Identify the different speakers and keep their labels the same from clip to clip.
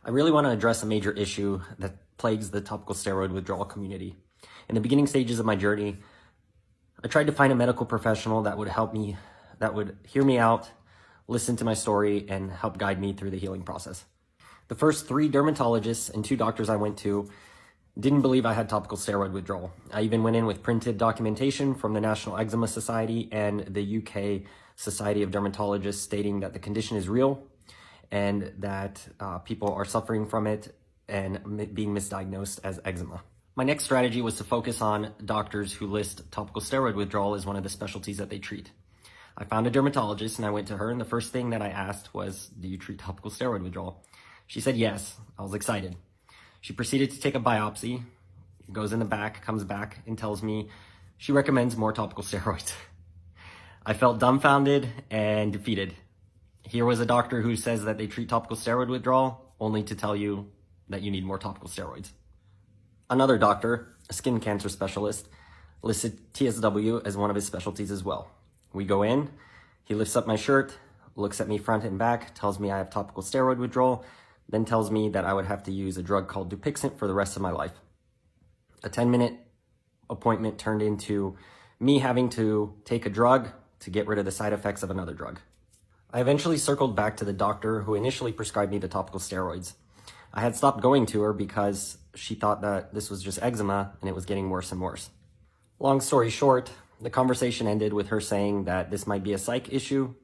Speaker 1: I really want to address a major issue that plagues the topical steroid withdrawal community. In the beginning stages of my journey, I tried to find a medical professional that would help me, that would hear me out, listen to my story, and help guide me through the healing process. The first 3 dermatologists and 2 doctors I went to didn't believe I had topical steroid withdrawal. I even went in with printed documentation from the National Eczema Society and the UK Society of Dermatologists stating that the condition is real and that people are suffering from it and being misdiagnosed as eczema. My next strategy was to focus on doctors who list topical steroid withdrawal as one of the specialties that they treat. I found a dermatologist and I went to her, and the first thing that I asked was, "Do you treat topical steroid withdrawal?" She said yes. I was excited. She proceeded to take a biopsy, goes in the back, comes back, and tells me she recommends more topical steroids. I felt dumbfounded and defeated. Here was a doctor who says that they treat topical steroid withdrawal, only to tell you that you need more topical steroids. Another doctor, a skin cancer specialist, listed TSW as one of his specialties as well. We go in, he lifts up my shirt, looks at me front and back, tells me I have topical steroid withdrawal, then tells me that I would have to use a drug called Dupixent for the rest of my life. A 10-minute appointment turned into me having to take a drug to get rid of the side effects of another drug. I eventually circled back to the doctor who initially prescribed me the topical steroids. I had stopped going to her because she thought that this was just eczema and it was getting worse and worse. Long story short, the conversation ended with her saying that this might be a psych issue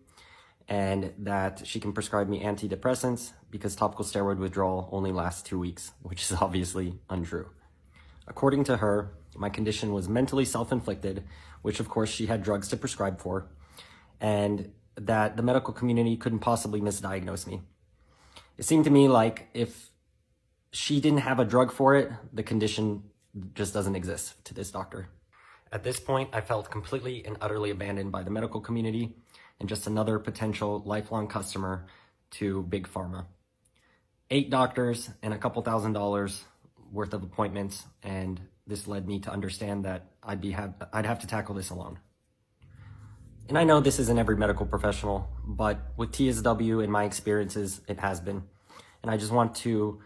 Speaker 1: and that she can prescribe me antidepressants because topical steroid withdrawal only lasts 2 weeks, which is obviously untrue. According to her, my condition was mentally self-inflicted, which of course she had drugs to prescribe for, and that the medical community couldn't possibly misdiagnose me. It seemed to me like if she didn't have a drug for it, the condition just doesn't exist to this doctor. At this point, I felt completely and utterly abandoned by the medical community and just another potential lifelong customer to Big Pharma. 8 doctors and a couple $1,000s worth of appointments, and this led me to understand that I'd have to tackle this alone. And I know this isn't every medical professional, but with TSW in my experiences, it has been. And I just want to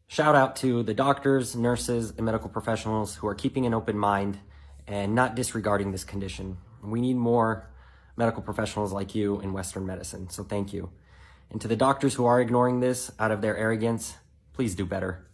Speaker 1: shout out to the doctors, nurses, and medical professionals who are keeping an open mind and not disregarding this condition. We need more medical professionals like you in Western medicine, so thank you. And to the doctors who are ignoring this out of their arrogance, please do better.